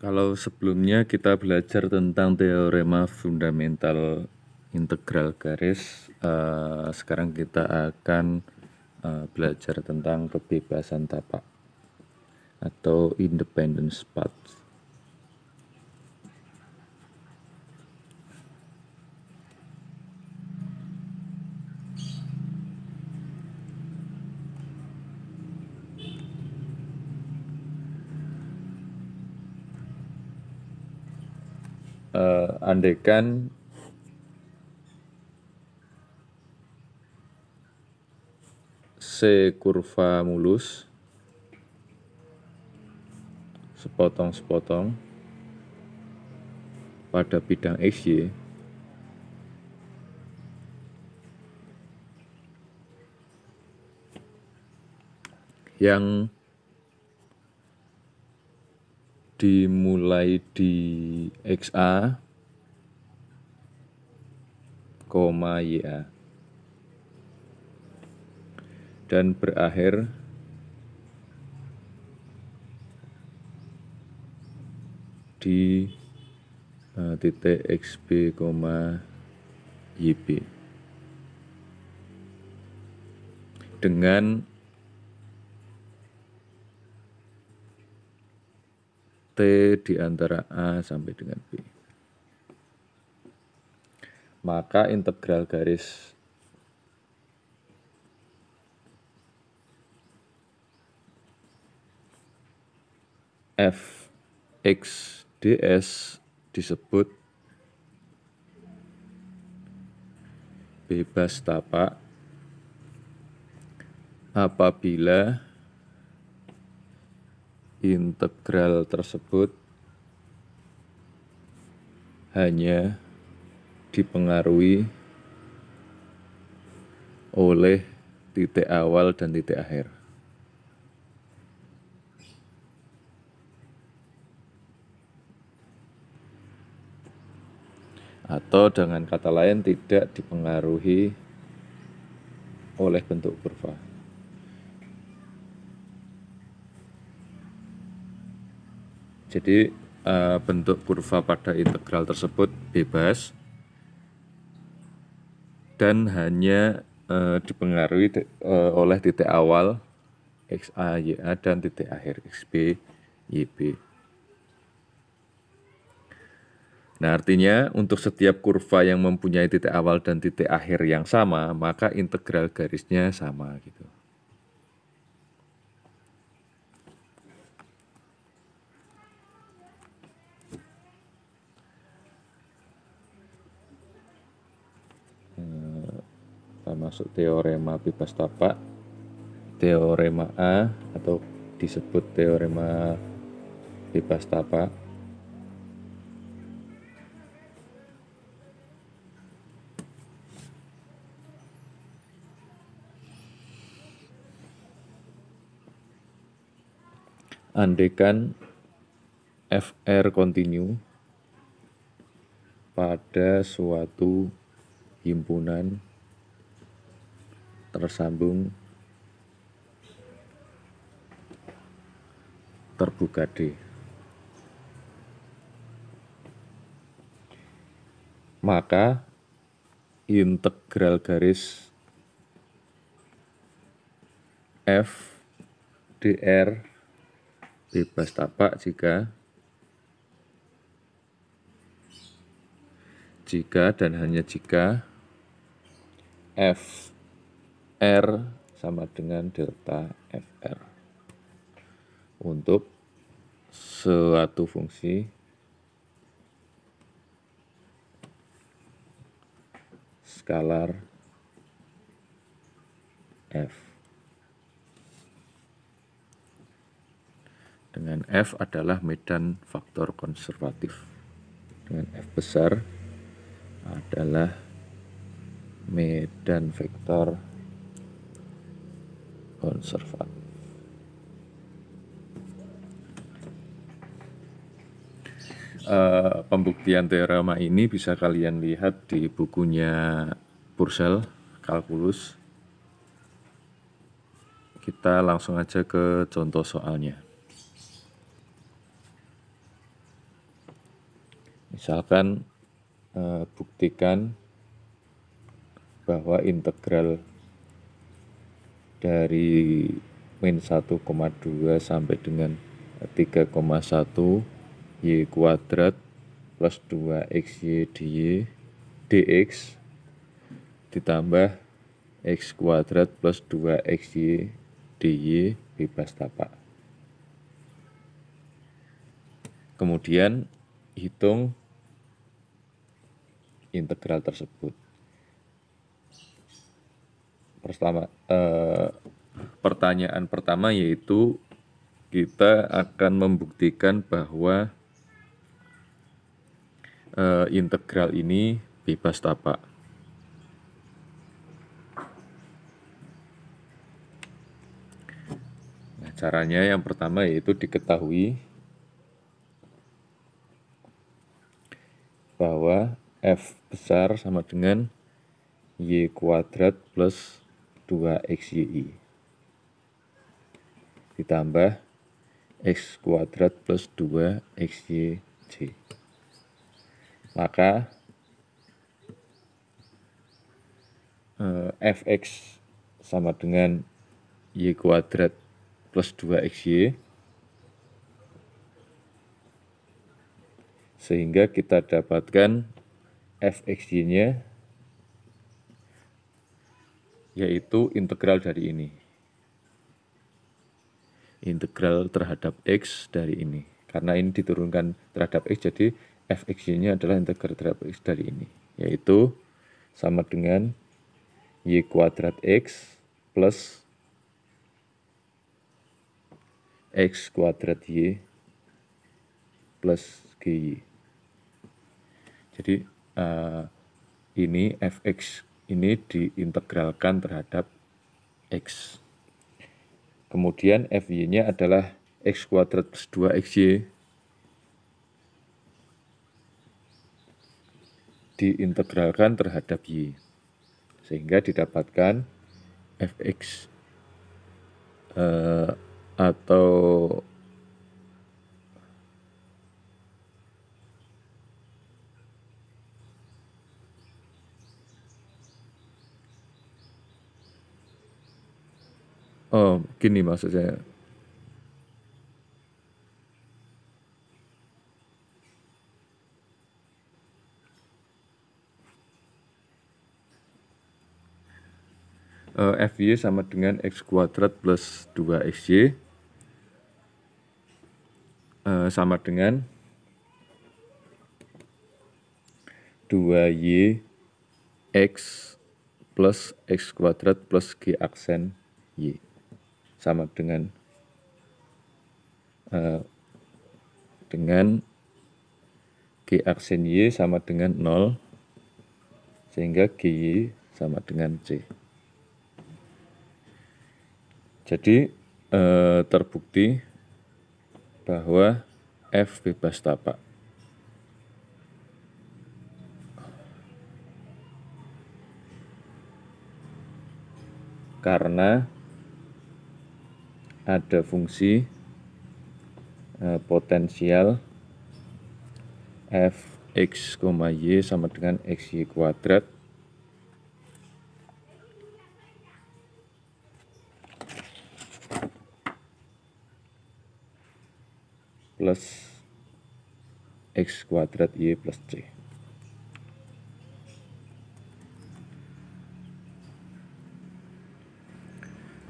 Kalau sebelumnya kita belajar tentang teorema fundamental integral garis, sekarang kita akan belajar tentang kebebasan tapak atau independence path. Andaikan C kurva mulus sepotong-sepotong pada bidang XY yang dimulai di XA, YA dan berakhir di titik XB, YB dengan T di antara A sampai dengan B. Maka integral garis f x ds disebut bebas tapak apabila integral tersebut hanya dipengaruhi oleh titik awal dan titik akhir. Atau dengan kata lain tidak dipengaruhi oleh bentuk kurva. Jadi bentuk kurva pada integral tersebut bebas dan hanya dipengaruhi oleh titik awal XA, YA dan titik akhir XB, YB. Nah, artinya untuk setiap kurva yang mempunyai titik awal dan titik akhir yang sama, maka integral garisnya sama gitu. Masuk teorema bebas tapak, teorema A atau disebut teorema bebas tapak. Andaikan FR kontinu pada suatu himpunan tersambung terbuka D, maka integral garis F dr bebas tapak jika dan hanya jika FR sama dengan delta FR untuk suatu fungsi skalar F, dengan F adalah medan faktor konservatif, dengan F besar adalah medan vektor konservatif. Pembuktian teorema ini bisa kalian lihat di bukunya Purcell, Kalkulus. Kita langsung aja ke contoh soalnya. Misalkan buktikan bahwa integral dari min 1,2 sampai dengan 3,1 y kuadrat plus 2xy dx ditambah x kuadrat plus 2xy dy bebas tapak. Kemudian hitung integral tersebut. Pertanyaan pertama yaitu kita akan membuktikan bahwa integral ini bebas tapak. Nah, caranya yang pertama yaitu diketahui bahwa f besar sama dengan y kuadrat plus 2xy ditambah x kuadrat plus 2xyj. Maka fx sama dengan y kuadrat plus 2xy, sehingga kita dapatkan fxy-nya yaitu integral dari ini. Integral terhadap x dari ini. Karena ini diturunkan terhadap x, jadi fxy-nya adalah integral terhadap x dari ini. Yaitu sama dengan y kuadrat x plus x kuadrat y plus gy. Jadi ini fx ini diintegralkan terhadap x. Kemudian fy-nya adalah x kuadrat plus 2xy diintegralkan terhadap y. Sehingga didapatkan fx atau gini maksud saya. Fy sama dengan x kuadrat plus 2xy sama dengan 2y x plus x kuadrat plus g aksen y sama dengan g aksen y sama dengan 0, sehingga gy sama dengan c. Jadi terbukti bahwa f bebas tapak. Karena ada fungsi potensial fx, y sama dengan xy kuadrat plus x kuadrat y plus c.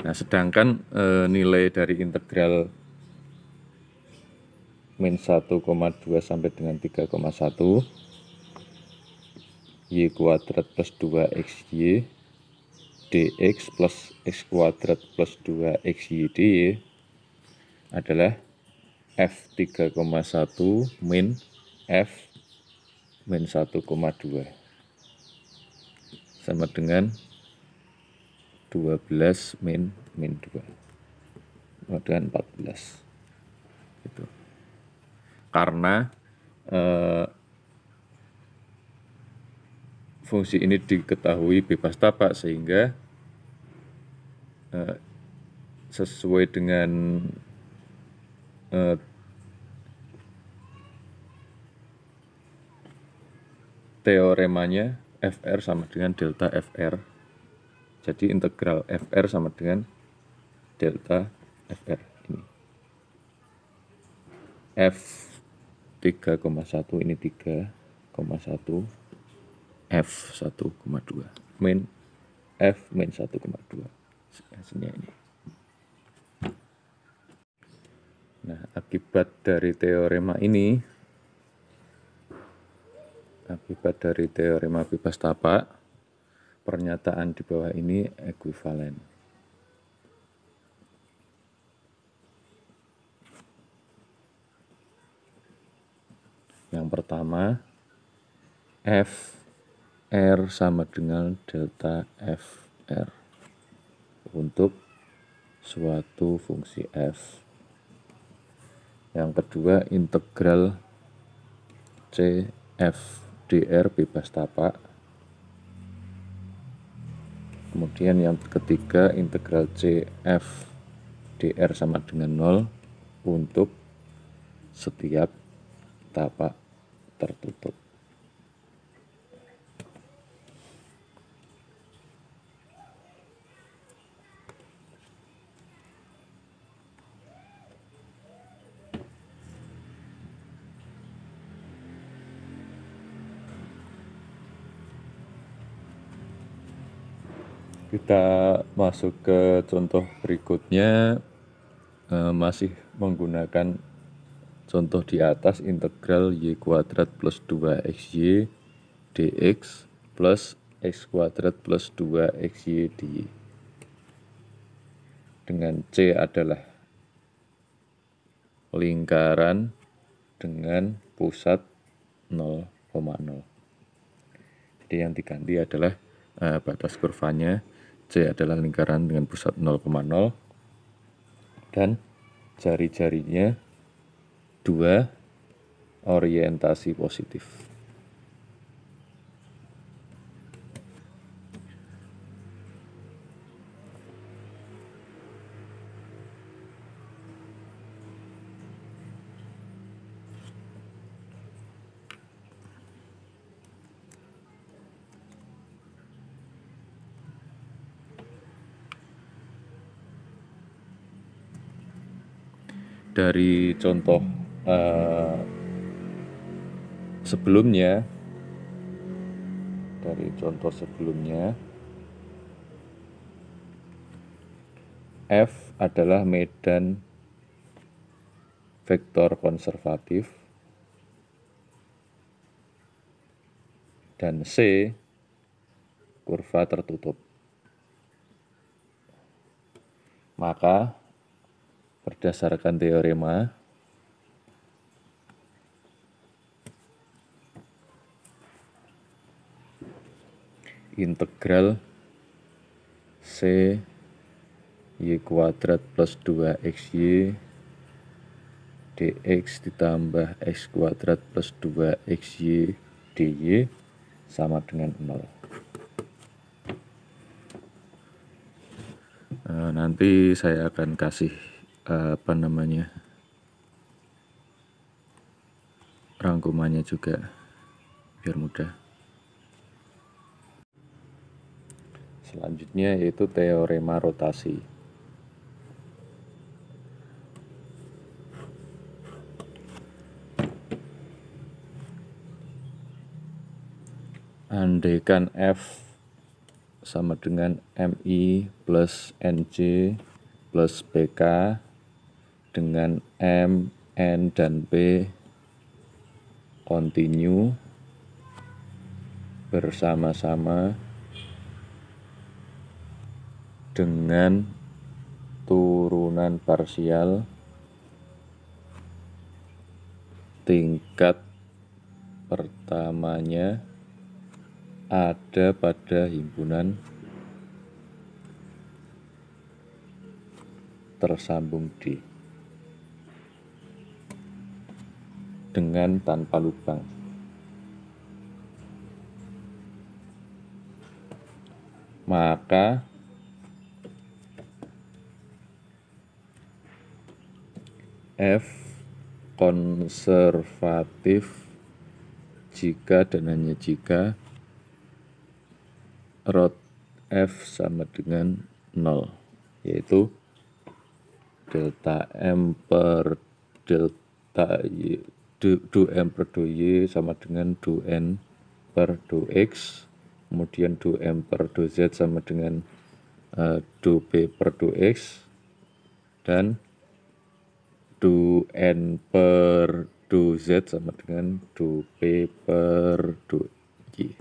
Nah, sedangkan nilai dari integral min 1,2 sampai dengan 3,1 y kuadrat plus 2xy dx plus x kuadrat plus 2xy dy adalah f 3,1 min f min 1,2 sama dengan 12 min 2 sama dengan 14 gitu. Karena fungsi ini diketahui bebas tapak, sehingga sesuai dengan teoremanya FR sama dengan delta FR. Jadi integral FR sama dengan delta FR ini. F 3,1 ini 3,1, F 1,2 min F min 1,2 hasilnya ini. Nah, akibat dari teorema bebas tapak, pernyataan di bawah ini ekuivalen. Yang pertama, FR sama dengan delta FR untuk suatu fungsi F. Yang kedua, integral CF dr bebas tapak. Kemudian yang ketiga, integral CF dr sama dengan 0 untuk setiap tapak tertutup. Kita masuk ke contoh berikutnya, masih menggunakan contoh di atas, integral y kuadrat plus 2xy dx plus x kuadrat plus 2xy dy. Dengan C adalah lingkaran dengan pusat 0,0. Jadi yang diganti adalah batas kurvanya. C adalah lingkaran dengan pusat 0,0 dan jari-jarinya 2 orientasi positif. Dari contoh sebelumnya, F adalah medan vektor konservatif dan C kurva tertutup. Maka berdasarkan teorema, integral C y kuadrat plus 2xy dx ditambah x kuadrat plus 2xy dy sama dengan 0. Nanti saya akan kasih rangkumannya juga biar mudah. Selanjutnya yaitu teorema rotasi. Andaikan F sama dengan MI plus NJ plus PK dengan M, N, dan P kontinu bersama-sama dengan turunan parsial tingkat pertamanya ada pada himpunan tersambung D dengan tanpa lubang. Maka F konservatif jika dan hanya jika rot F sama dengan 0, yaitu delta M per delta Y, du M per du Y sama dengan du N per du X, kemudian du M per du Z sama dengan du P per du X, dan du N per du Z sama dengan du P per du Y.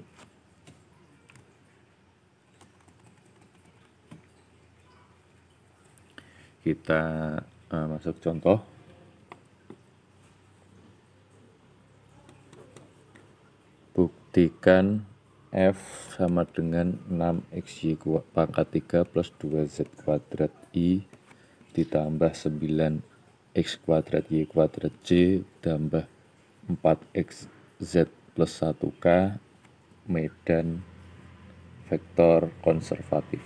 Kita masuk contoh. Buktikan F sama dengan 6xy pangkat 3 plus 2z kuadrat I ditambah 9x kuadrat y kuadrat j tambah 4xz plus 1k medan vektor konservatif.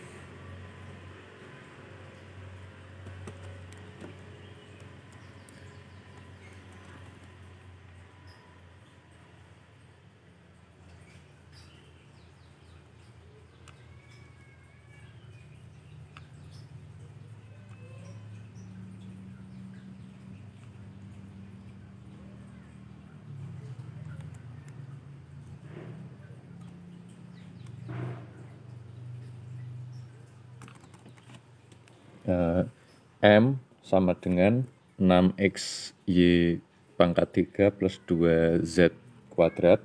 M sama dengan 6xy pangkat 3 plus 2z kuadrat,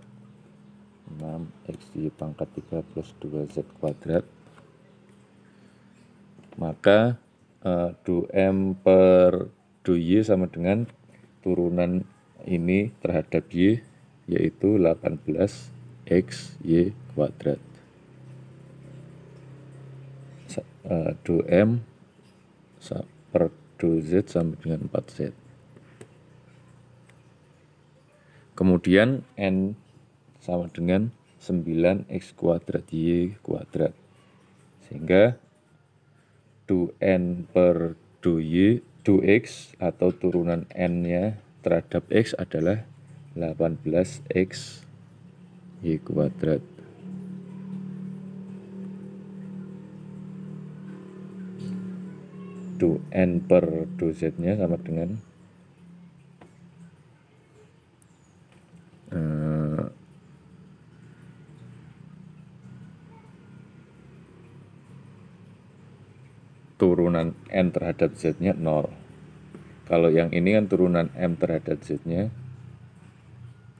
6xy pangkat 3 plus 2z kuadrat, maka du M per du Y sama dengan turunan ini terhadap Y, yaitu 18xy kuadrat. Du M per du Z sama dengan 4Z. Kemudian N sama dengan 9x kuadrat Y kuadrat. Sehingga du N per du Y, du X atau turunan N-nya terhadap X adalah 18x Y kuadrat. Du N per du Z-nya sama dengan turunan N terhadap Z-nya 0. Kalau yang ini kan turunan M terhadap Z-nya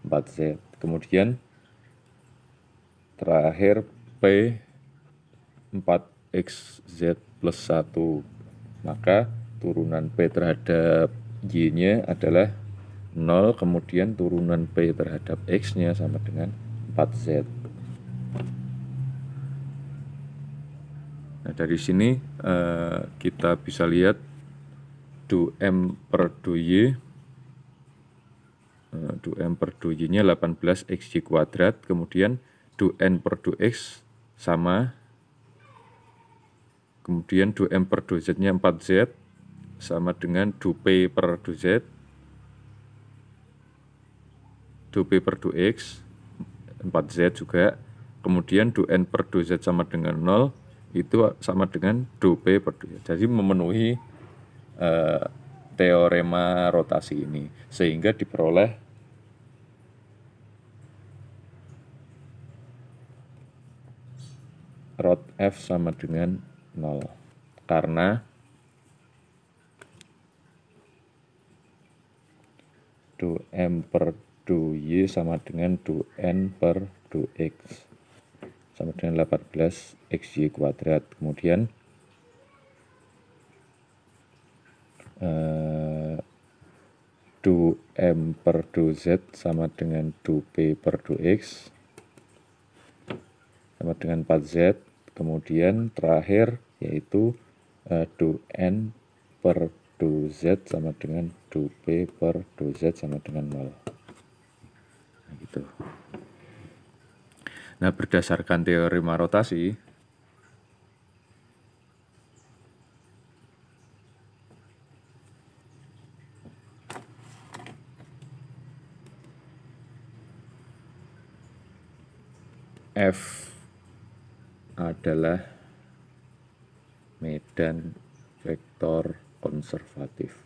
4Z. Kemudian terakhir P 4xz plus 1. Maka turunan P terhadap Y-nya adalah 0, kemudian turunan P terhadap X-nya sama dengan 4Z. Nah, dari sini kita bisa lihat du M per du Y, du M per du Y-nya 18xy kuadrat, kemudian du N per du X sama, kemudian du M per du Z-nya 4Z sama dengan du P per du Z, du P per du X 4Z juga, kemudian du N per du Z sama dengan 0, itu sama dengan du P per du Z. Jadi memenuhi teorema rotasi ini, sehingga diperoleh rot F sama dengan 0. Karena du M per du Y sama dengan du N per du X sama dengan 18xy kuadrat. Kemudian du M per du Z sama dengan du P per du X sama dengan 4Z. Kemudian terakhir yaitu du N per du Z sama dengan du P per du Z sama dengan 0. Nah, gitu. Nah, berdasarkan teorema rotasi, F adalah medan vektor konservatif.